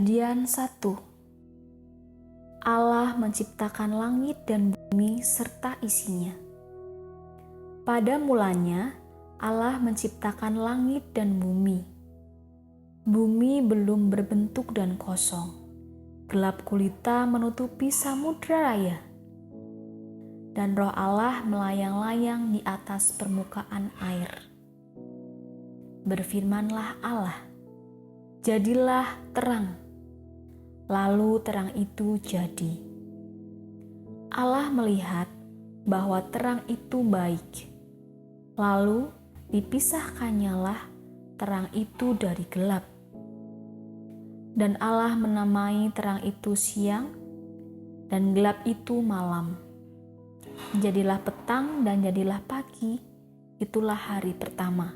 Kejadian 1. Allah menciptakan langit dan bumi serta isinya. Pada mulanya, Allah menciptakan langit dan bumi. Bumi belum berbentuk dan kosong. Gelap gulita menutupi samudra raya. Dan roh Allah melayang-layang di atas permukaan air. Berfirmanlah Allah, "Jadilah terang." Lalu terang itu jadi. Allah melihat bahwa terang itu baik. Lalu dipisahkannyalah terang itu dari gelap. Dan Allah menamai terang itu siang, dan gelap itu malam. Jadilah petang dan jadilah pagi, itulah hari pertama.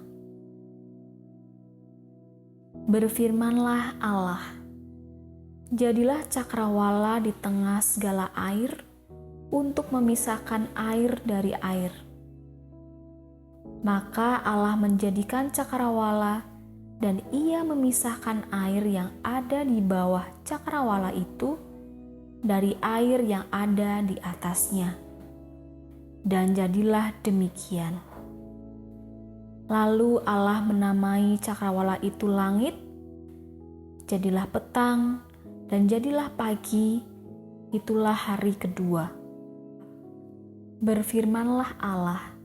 Berfirmanlah Allah, "Jadilah cakrawala di tengah segala air untuk memisahkan air dari air." Maka Allah menjadikan cakrawala dan ia memisahkan air yang ada di bawah cakrawala itu dari air yang ada di atasnya. Dan jadilah demikian. Lalu Allah menamai cakrawala itu langit. Jadilah petang dan jadilah pagi, itulah hari kedua. Berfirmanlah Allah,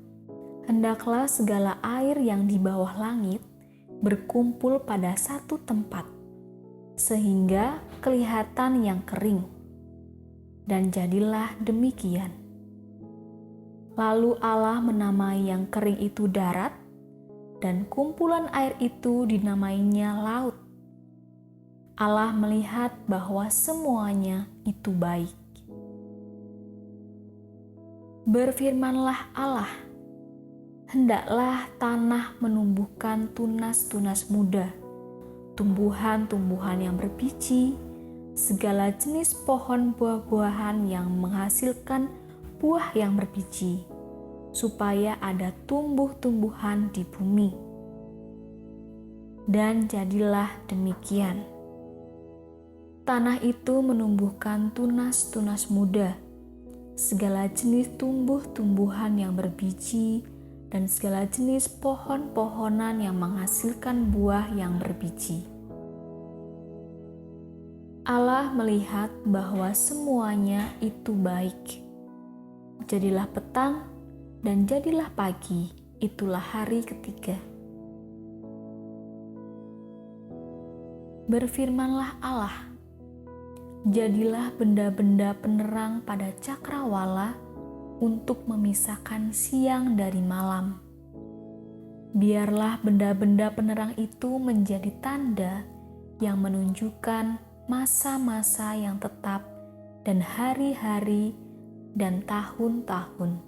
"Hendaklah segala air yang di bawah langit berkumpul pada satu tempat, sehingga kelihatan yang kering." Dan jadilah demikian. Lalu Allah menamai yang kering itu darat, dan kumpulan air itu dinamainya laut. Allah melihat bahwa semuanya itu baik. Berfirmanlah Allah, "Hendaklah tanah menumbuhkan tunas-tunas muda, tumbuhan-tumbuhan yang berbiji, segala jenis pohon buah-buahan yang menghasilkan buah yang berbiji, supaya ada tumbuh-tumbuhan di bumi." Dan jadilah demikian. Tanah itu menumbuhkan tunas-tunas muda, segala jenis tumbuh-tumbuhan yang berbiji, dan segala jenis pohon-pohonan yang menghasilkan buah yang berbiji. Allah melihat bahwa semuanya itu baik. Jadilah petang dan jadilah pagi, itulah hari ketiga. Berfirmanlah Allah, "Jadilah benda-benda penerang pada cakrawala untuk memisahkan siang dari malam. Biarlah benda-benda penerang itu menjadi tanda yang menunjukkan masa-masa yang tetap dan hari-hari dan tahun-tahun.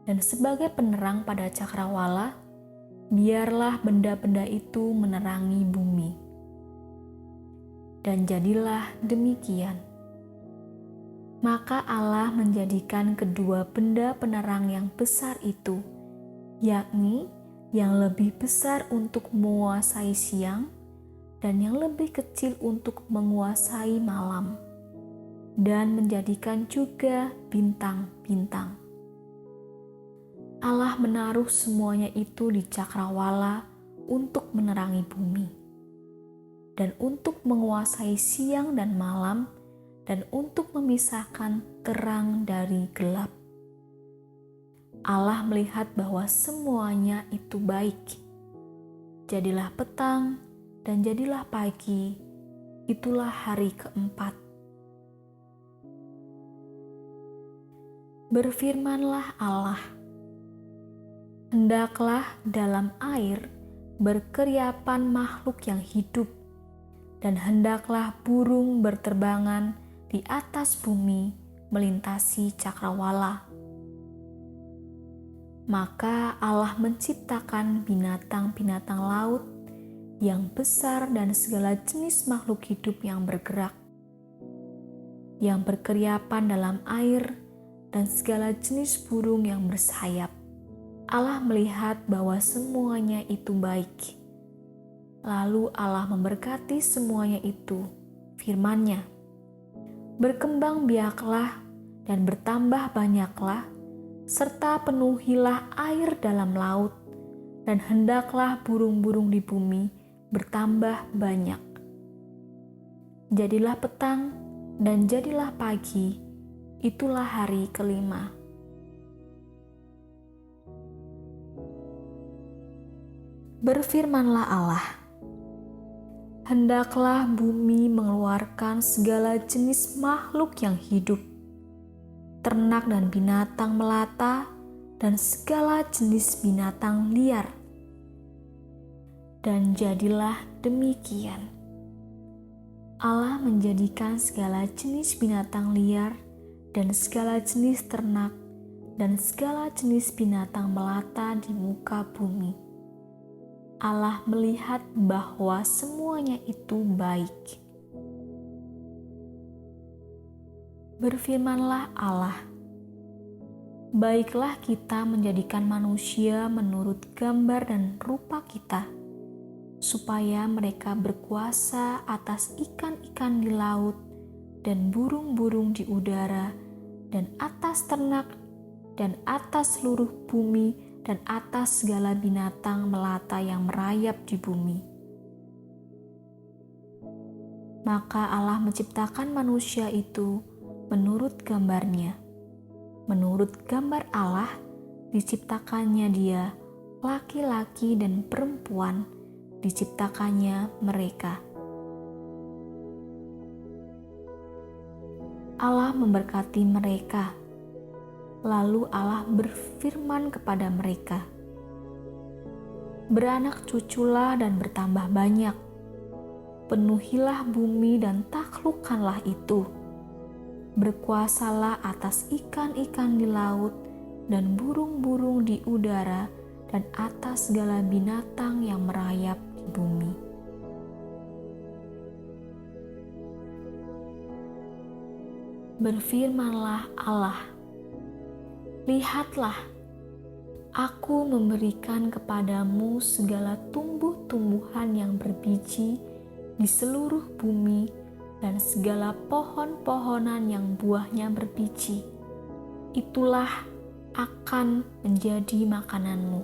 Dan sebagai penerang pada cakrawala, biarlah benda-benda itu menerangi bumi." Dan jadilah demikian. Maka Allah menjadikan kedua benda penerang yang besar itu, yakni yang lebih besar untuk menguasai siang dan yang lebih kecil untuk menguasai malam, dan menjadikan juga bintang-bintang. Allah menaruh semuanya itu di cakrawala untuk menerangi bumi, dan untuk menguasai siang dan malam, dan untuk memisahkan terang dari gelap. Allah melihat bahwa semuanya itu baik. Jadilah petang dan jadilah pagi, itulah hari keempat. Berfirmanlah Allah, "Hendaklah dalam air berkeriapan makhluk yang hidup, dan hendaklah burung berterbangan di atas bumi melintasi cakrawala." Maka Allah menciptakan binatang-binatang laut yang besar dan segala jenis makhluk hidup yang bergerak, yang berkeriapan dalam air, dan segala jenis burung yang bersayap. Allah melihat bahwa semuanya itu baik. Lalu Allah memberkati semuanya itu, firman-Nya, "Berkembang biaklah dan bertambah banyaklah, serta penuhilah air dalam laut, dan hendaklah burung-burung di bumi bertambah banyak." Jadilah petang dan jadilah pagi, itulah hari kelima. Berfirmanlah Allah, "Hendaklah bumi mengeluarkan segala jenis makhluk yang hidup, ternak dan binatang melata, dan segala jenis binatang liar." Dan jadilah demikian. Allah menjadikan segala jenis binatang liar dan segala jenis ternak dan segala jenis binatang melata di muka bumi. Allah melihat bahwa semuanya itu baik. Berfirmanlah Allah, "Baiklah kita menjadikan manusia menurut gambar dan rupa kita, supaya mereka berkuasa atas ikan-ikan di laut dan burung-burung di udara dan atas ternak dan atas seluruh bumi dan atas segala binatang melata yang merayap di bumi." Maka Allah menciptakan manusia itu menurut gambar-Nya. Menurut gambar Allah diciptakannya dia, laki-laki dan perempuan diciptakannya mereka. Allah memberkati mereka. Lalu Allah berfirman kepada mereka, "Beranak cuculah dan bertambah banyak. Penuhilah bumi dan taklukkanlah itu. Berkuasalah atas ikan-ikan di laut dan burung-burung di udara dan atas segala binatang yang merayap di bumi." Berfirmanlah Allah, "Lihatlah, Aku memberikan kepadamu segala tumbuh-tumbuhan yang berbiji di seluruh bumi dan segala pohon-pohonan yang buahnya berbiji. Itulah akan menjadi makananmu.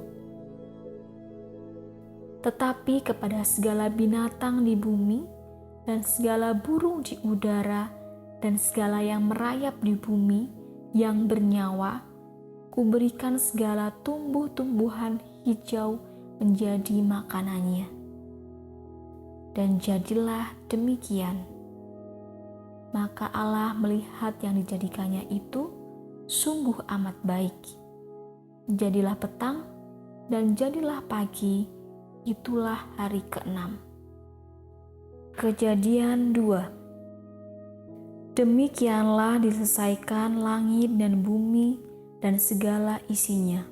Tetapi kepada segala binatang di bumi dan segala burung di udara dan segala yang merayap di bumi yang bernyawa, Kuberikan segala tumbuh-tumbuhan hijau menjadi makanannya." Dan jadilah demikian. Maka Allah melihat yang dijadikannya itu sungguh amat baik. Jadilah petang dan jadilah pagi, itulah hari ke-6. Kejadian 2. Demikianlah diselesaikan langit dan bumi dan segala isinya.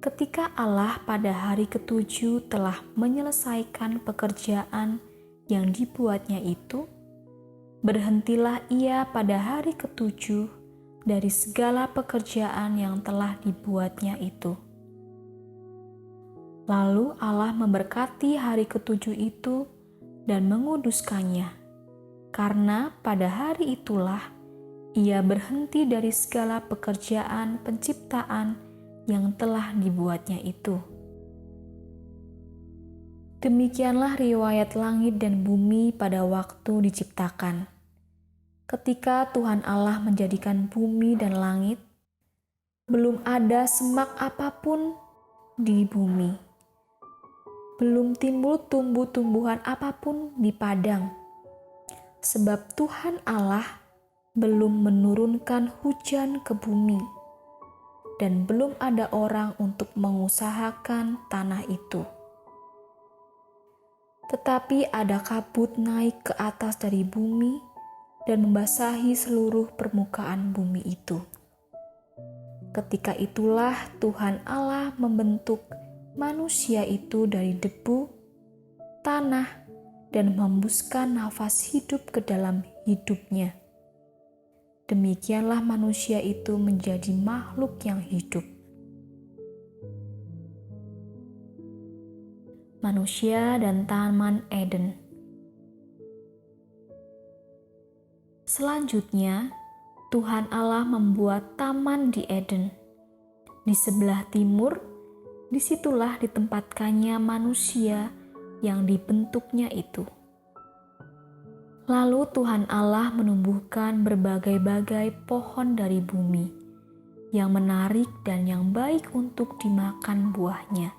Ketika Allah pada hari ke-7 telah menyelesaikan pekerjaan yang dibuatnya itu, berhentilah Ia pada hari ke-7 dari segala pekerjaan yang telah dibuatnya itu. Lalu Allah memberkati hari ke-7 itu dan menguduskannya, karena pada hari itulah Ia berhenti dari segala pekerjaan penciptaan yang telah dibuatnya itu. Demikianlah riwayat langit dan bumi pada waktu diciptakan. Ketika Tuhan Allah menjadikan bumi dan langit, belum ada semak apapun di bumi. Belum timbul tumbuh-tumbuhan apapun di padang. Sebab Tuhan Allah belum menurunkan hujan ke bumi, dan belum ada orang untuk mengusahakan tanah itu. Tetapi ada kabut naik ke atas dari bumi dan membasahi seluruh permukaan bumi itu. Ketika itulah Tuhan Allah membentuk manusia itu dari debu, tanah, dan menghembuskan nafas hidup ke dalam hidupnya. Demikianlah manusia itu menjadi makhluk yang hidup. Manusia dan Taman Eden. Selanjutnya, Tuhan Allah membuat taman di Eden. Di sebelah timur, disitulah ditempatkannya manusia yang dibentuknya itu. Lalu Tuhan Allah menumbuhkan berbagai-bagai pohon dari bumi, yang menarik dan yang baik untuk dimakan buahnya,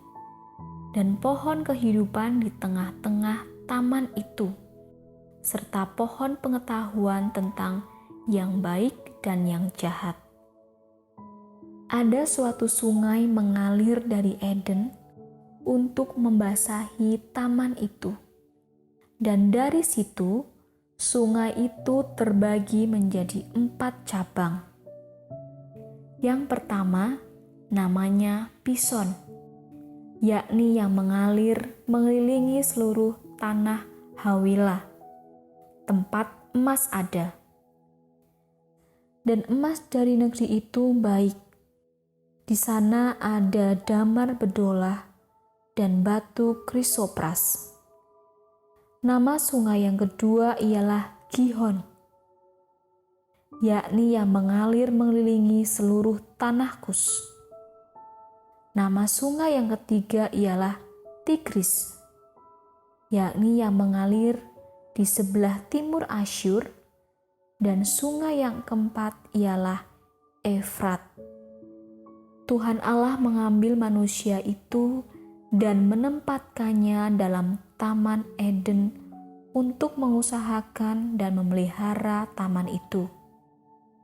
dan pohon kehidupan di tengah-tengah taman itu, serta pohon pengetahuan tentang yang baik dan yang jahat. Ada suatu sungai mengalir dari Eden untuk membasahi taman itu. Dan dari situ, sungai itu terbagi menjadi 4 cabang. Yang pertama, namanya Pison, yakni yang mengalir mengelilingi seluruh tanah Hawilah, tempat emas ada. Dan emas dari negeri itu baik. Di sana ada damar bedolah dan batu krisopras. Nama sungai yang kedua ialah Gihon, yakni yang mengalir mengelilingi seluruh tanah Kus. Nama sungai yang ketiga ialah Tigris, yakni yang mengalir di sebelah timur Asyur, dan sungai yang keempat ialah Efrat. Tuhan Allah mengambil manusia itu dan menempatkannya dalam Taman Eden untuk mengusahakan dan memelihara taman itu.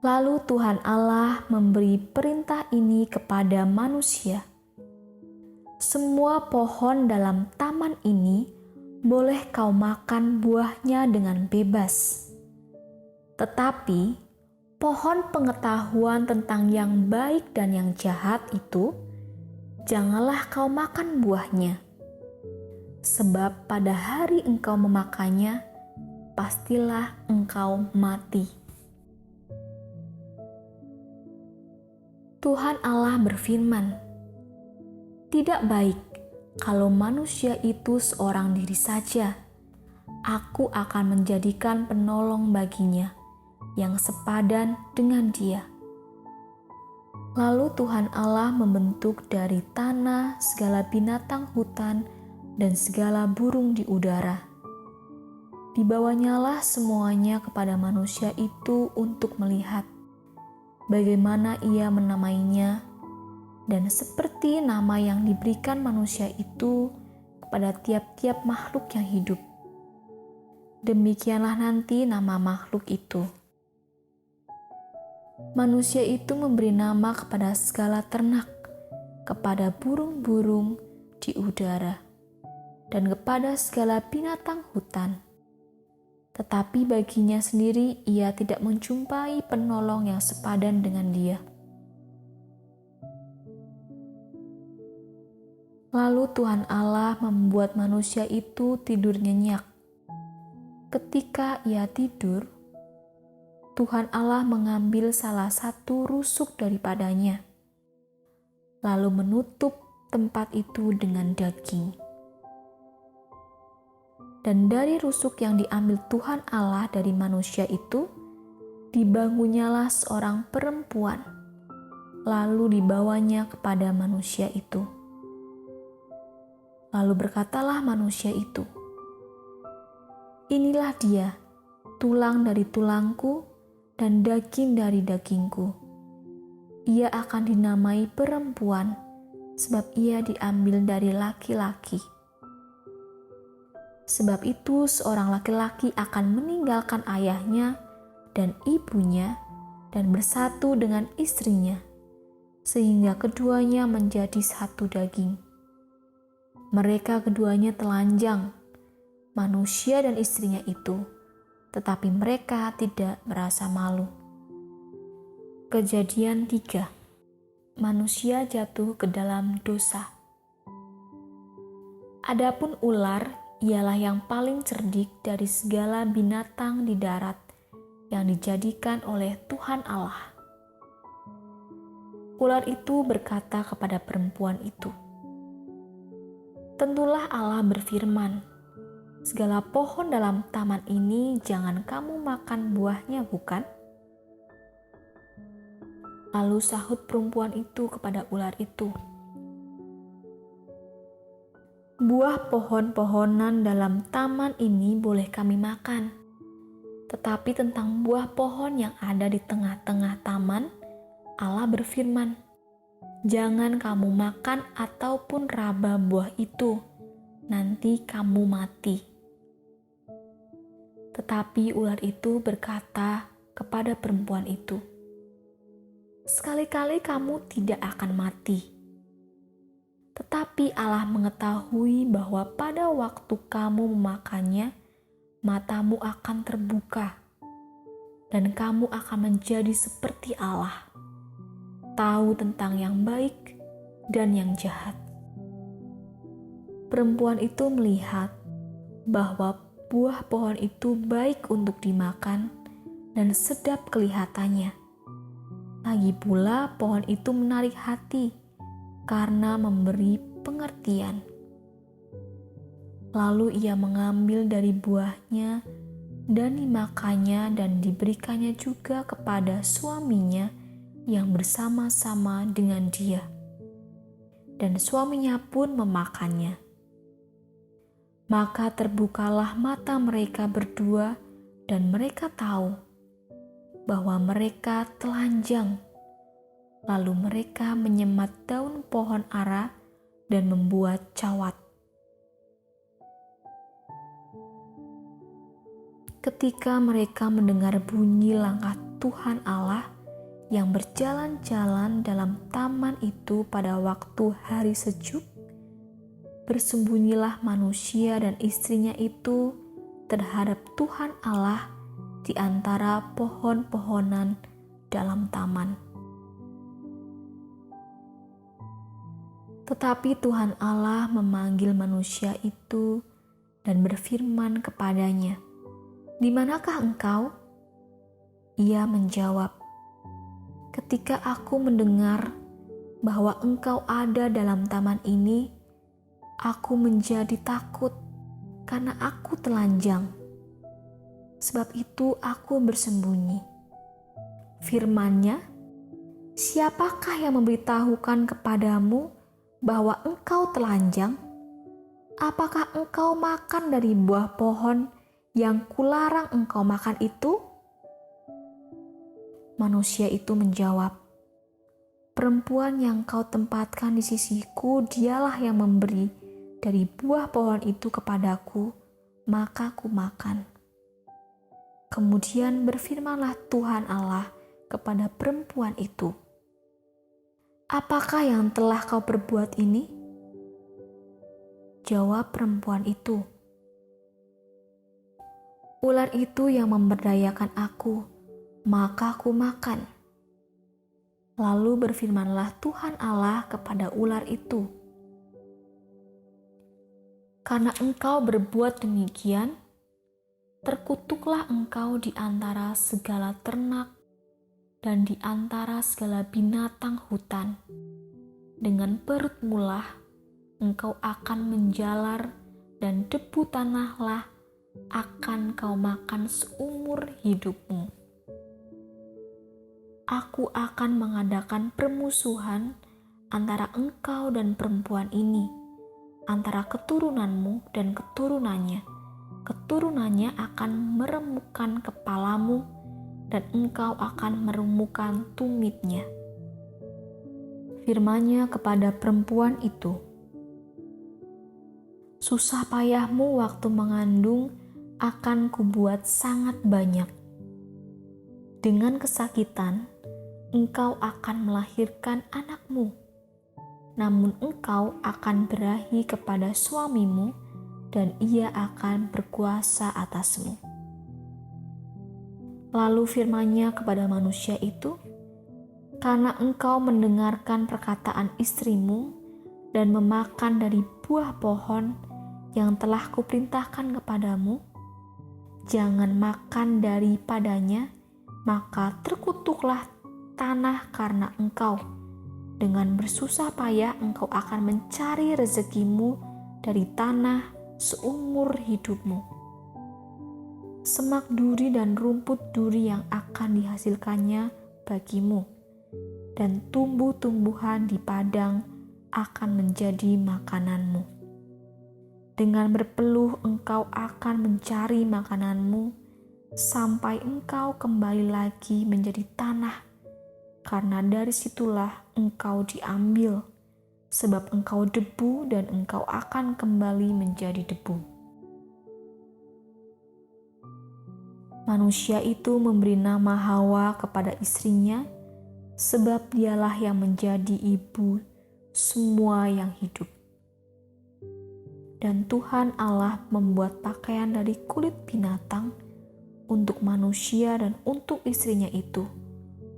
Lalu Tuhan Allah memberi perintah ini kepada manusia. Semua pohon dalam taman ini boleh kau makan buahnya dengan bebas. Tetapi pohon pengetahuan tentang yang baik dan yang jahat itu, janganlah kau makan buahnya. Sebab pada hari engkau memakannya, pastilah engkau mati. Tuhan Allah berfirman, "Tidak baik kalau manusia itu seorang diri saja. Aku akan menjadikan penolong baginya, yang sepadan dengan dia." Lalu Tuhan Allah membentuk dari tanah segala binatang hutan dan segala burung di udara. Dibawanyalah semuanya kepada manusia itu untuk melihat bagaimana ia menamainya, dan seperti nama yang diberikan manusia itu kepada tiap-tiap makhluk yang hidup, demikianlah nanti nama makhluk itu. Manusia itu memberi nama kepada segala ternak, kepada burung-burung di udara, dan kepada segala binatang hutan. Tetapi baginya sendiri ia tidak menjumpai penolong yang sepadan dengan dia. Lalu Tuhan Allah membuat manusia itu tidur nyenyak. Ketika ia tidur, Tuhan Allah mengambil salah satu rusuk daripadanya, lalu menutup tempat itu dengan daging. Dan dari rusuk yang diambil Tuhan Allah dari manusia itu, dibangunnyalah seorang perempuan, lalu dibawanya kepada manusia itu. Lalu berkatalah manusia itu, "Inilah dia, tulang dari tulangku dan daging dari dagingku. Ia akan dinamai perempuan, sebab ia diambil dari laki-laki. Sebab itu seorang laki-laki akan meninggalkan ayahnya dan ibunya dan bersatu dengan istrinya, sehingga keduanya menjadi satu daging. Mereka keduanya telanjang, manusia dan istrinya itu, tetapi mereka tidak merasa malu." Kejadian 3. Manusia jatuh ke dalam dosa. Adapun ular ialah yang paling cerdik dari segala binatang di darat yang dijadikan oleh Tuhan Allah. Ular itu berkata kepada perempuan itu, "Tentulah Allah berfirman, Segala pohon dalam taman ini jangan kamu makan buahnya, bukan?" Lalu sahut perempuan itu kepada ular itu, "Buah pohon-pohonan dalam taman ini boleh kami makan. Tetapi tentang buah pohon yang ada di tengah-tengah taman, Allah berfirman, 'Jangan kamu makan ataupun raba buah itu, nanti kamu mati.'" Tetapi ular itu berkata kepada perempuan itu, "Sekali-kali kamu tidak akan mati. Tetapi Allah mengetahui bahwa pada waktu kamu memakannya, matamu akan terbuka, dan kamu akan menjadi seperti Allah, tahu tentang yang baik dan yang jahat." Perempuan itu melihat bahwa buah pohon itu baik untuk dimakan dan sedap kelihatannya. Lagi pula pohon itu menarik hati karena memberi pengertian. Lalu ia mengambil dari buahnya dan dimakannya dan diberikannya juga kepada suaminya yang bersama-sama dengan dia. Dan suaminya pun memakannya. Maka terbukalah mata mereka berdua dan mereka tahu bahwa mereka telanjang. Lalu mereka menyemat daun pohon ara dan membuat cawat. Ketika mereka mendengar bunyi langkah Tuhan Allah yang berjalan-jalan dalam taman itu pada waktu hari sejuk, bersembunyilah manusia dan istrinya itu terhadap Tuhan Allah di antara pohon-pohonan dalam taman. Tetapi Tuhan Allah memanggil manusia itu dan berfirman kepadanya, "Di manakah engkau?" Ia menjawab, "Ketika aku mendengar bahwa engkau ada dalam taman ini, aku menjadi takut karena aku telanjang. Sebab itu aku bersembunyi." Firman-Nya, "Siapakah yang memberitahukan kepadamu bahwa engkau telanjang? Apakah engkau makan dari buah pohon yang kularang engkau makan itu?" Manusia itu menjawab, "Perempuan yang kau tempatkan di sisiku, dialah yang memberi dari buah pohon itu kepadaku, maka ku makan." Kemudian berfirmanlah Tuhan Allah kepada perempuan itu, "Apakah yang telah kau perbuat ini?" Jawab perempuan itu, "Ular itu yang memberdayakan aku, maka ku makan." Lalu berfirmanlah Tuhan Allah kepada ular itu, "Karena engkau berbuat demikian, terkutuklah engkau di antara segala ternak dan di antara segala binatang hutan. Dengan perutmulah engkau akan menjalar, dan debu tanahlah akan kau makan seumur hidupmu. Aku akan mengadakan permusuhan antara engkau dan perempuan ini, antara keturunanmu dan keturunannya. Keturunannya akan meremukkan kepalamu, dan engkau akan meremukkan tumitnya." Firman-Nya kepada perempuan itu, "Susah payahmu waktu mengandung akan kubuat sangat banyak. Dengan kesakitan engkau akan melahirkan anakmu. Namun engkau akan berahi kepada suamimu, dan ia akan berkuasa atasmu." Lalu firman-Nya kepada manusia itu, "Karena engkau mendengarkan perkataan istrimu dan memakan dari buah pohon yang telah kuperintahkan kepadamu, jangan makan daripadanya, maka terkutuklah tanah karena engkau. Dengan bersusah payah engkau akan mencari rezekimu dari tanah, seumur hidupmu. Semak duri dan rumput duri yang akan dihasilkannya bagimu, dan tumbuh-tumbuhan di padang akan menjadi makananmu. Dengan berpeluh engkau akan mencari makananmu sampai engkau kembali lagi menjadi tanah, karena dari situlah engkau diambil, sebab engkau debu dan engkau akan kembali menjadi debu. Manusia itu memberi nama Hawa kepada istrinya, sebab dialah yang menjadi ibu semua yang hidup. Dan Tuhan Allah membuat pakaian dari kulit binatang untuk manusia dan untuk istrinya itu,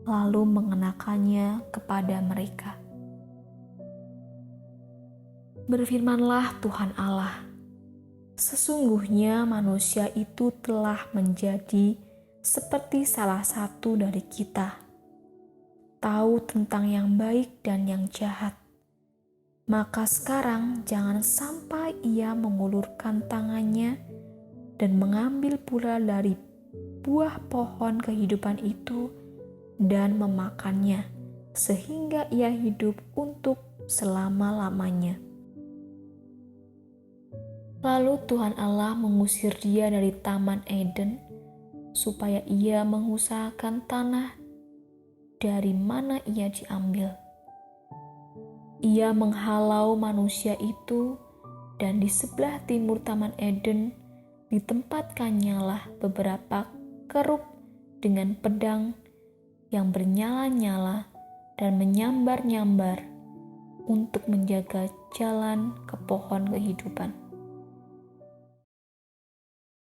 lalu mengenakannya kepada mereka. Berfirmanlah Tuhan Allah, sesungguhnya manusia itu telah menjadi seperti salah satu dari kita, tahu tentang yang baik dan yang jahat. Maka sekarang jangan sampai ia mengulurkan tangannya dan mengambil pula dari buah pohon kehidupan itu dan memakannya, sehingga ia hidup untuk selama-lamanya. Lalu Tuhan Allah mengusir dia dari Taman Eden, supaya ia mengusahakan tanah dari mana ia diambil. Ia menghalau manusia itu, dan di sebelah timur Taman Eden ditempatkannya beberapa kerub dengan pedang yang bernyala-nyala dan menyambar-nyambar untuk menjaga jalan ke pohon kehidupan.